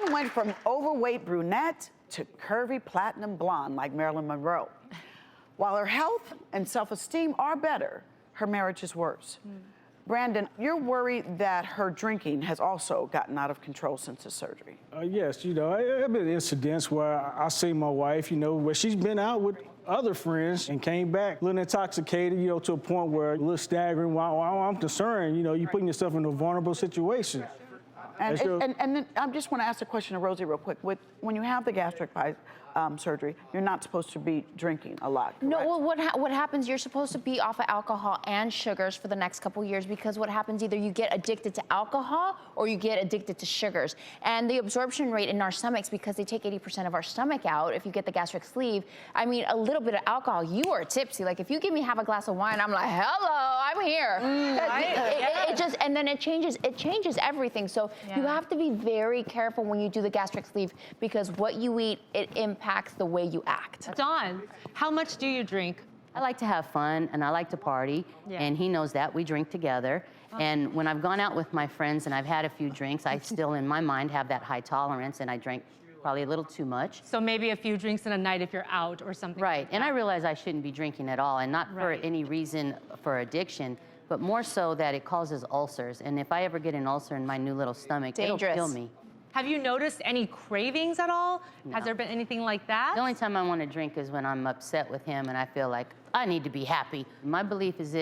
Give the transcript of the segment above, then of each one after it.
Dawn went from overweight brunette to curvy platinum blonde like Marilyn Monroe. While her health and self-esteem are better, her marriage is worse. Brandon, you're worried that her drinking has also gotten out of control since the surgery. Yes, you know, there have been incidents where I see my wife, you know, where she's been out with other friends and came back a little intoxicated, you know, to a point where a little staggering. While I'm concerned, you know, you're putting yourself in a vulnerable situation. And then I just want to ask a question to Rosie real quick. When you have the gastric surgery, you're not supposed to be drinking a lot, correct? No, well, what happens, you're supposed to be off of alcohol and sugars for the next couple years, because what happens, either you get addicted to alcohol or you get addicted to sugars. And the absorption rate in our stomachs, because they take 80% of our stomach out, if you get the gastric sleeve, I mean, a little bit of alcohol, you are tipsy. Like, if you give me half a glass of wine, I'm like, hello, I'm here. It just, and then it changes everything. So you have to be very careful when you do the gastric sleeve, because what you eat, it impacts the way you act. Dawn, how much do you drink? I like to have fun and I like to party, and he knows that. We drink together. And when I've gone out with my friends and I've had a few drinks, I still, in my mind, have that high tolerance, and I drink probably a little too much. So maybe a few drinks in a night if you're out or something. Right, like and that. I realize I shouldn't be drinking at all, and not for any reason for addiction, but more so that it causes ulcers. And if I ever get an ulcer in my new little stomach, it'll kill me. Have you noticed any cravings at all? No. Has there been anything like that? The only time I want to drink is when I'm upset with him and I feel like I need to be happy. My belief is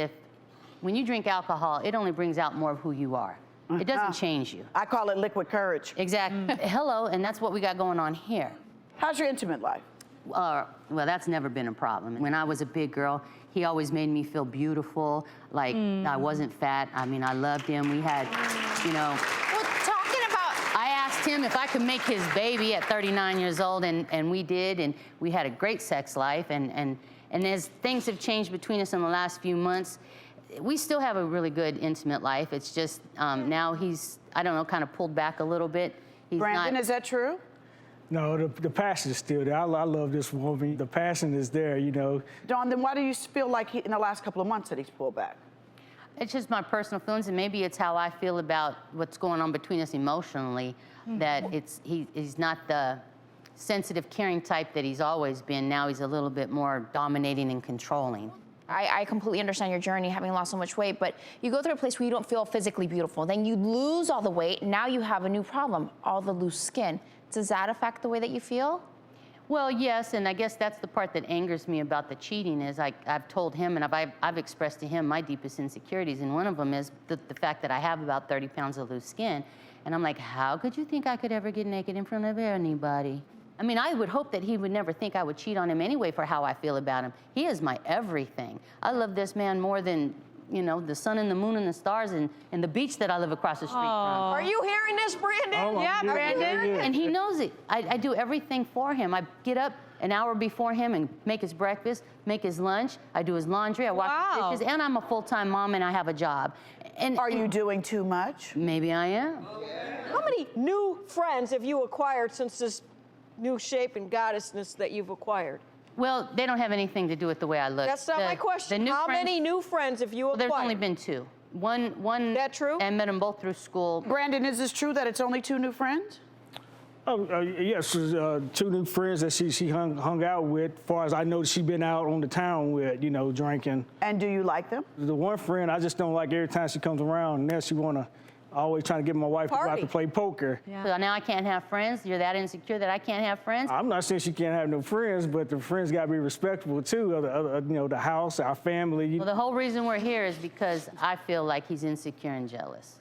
when you drink alcohol, it only brings out more of who you are. It doesn't change you. I call it liquid courage. Exactly. Hello, and that's what we got going on here. How's your intimate life? Well, that's never been a problem. When I was a big girl, he always made me feel beautiful, like I wasn't fat. I mean, I loved him. We had, you know... I asked him if I could make his baby at 39 years old, and we did, and we had a great sex life, and as things have changed between us in the last few months, we still have a really good intimate life. It's just now he's, I don't know, kind of pulled back a little bit. Brandon, is that true? No, the passion is still there. I love this woman. The passion is there, you know. Dawn, then why do you feel like in the last couple of months that he's pulled back? It's just my personal feelings, and maybe it's how I feel about what's going on between us emotionally, that he's not the sensitive, caring type that he's always been. Now he's a little bit more dominating and controlling. I completely understand your journey, having lost so much weight, but you go through a place where you don't feel physically beautiful. Then you lose all the weight, and now you have a new problem, all the loose skin. Does that affect the way that you feel? Well, yes, and I guess that's the part that angers me about the cheating is I've told him, and I've expressed to him my deepest insecurities, and one of them is the fact that I have about 30 pounds of loose skin. And I'm like, how could you think I could ever get naked in front of anybody? I mean, I would hope that he would never think I would cheat on him anyway for how I feel about him. He is my everything. I love this man more than, you know, the sun and the moon and the stars and the beach that I live across the street from. Are you hearing this, Brandon? Yeah, Brandon. And he knows it. I do everything for him. I get up an hour before him and make his breakfast, make his lunch. I do his laundry, I wash his dishes, and I'm a full-time mom and I have a job. And are you doing too much? Maybe I am. How many new friends have you acquired since this new shape and goddessness that you've acquired? Well, they don't have anything to do with the way I look. That's not my question. How many new friends have you acquired? There's only been two. One. That true? I met them both through school. Brandon, is this true that it's only 2 new friends? Yes, 2 new friends that she hung out with. As far as I know, she's been out on the town with, you know, drinking. And do you like them? The one friend, I just don't like every time she comes around, and then she wanna always trying to get my wife to go out to play poker. So now I can't have friends? You're that insecure that I can't have friends? I'm not saying she can't have no friends, but the friends gotta be respectable too, of you know, the house, our family. Well, the whole reason we're here is because I feel like he's insecure and jealous.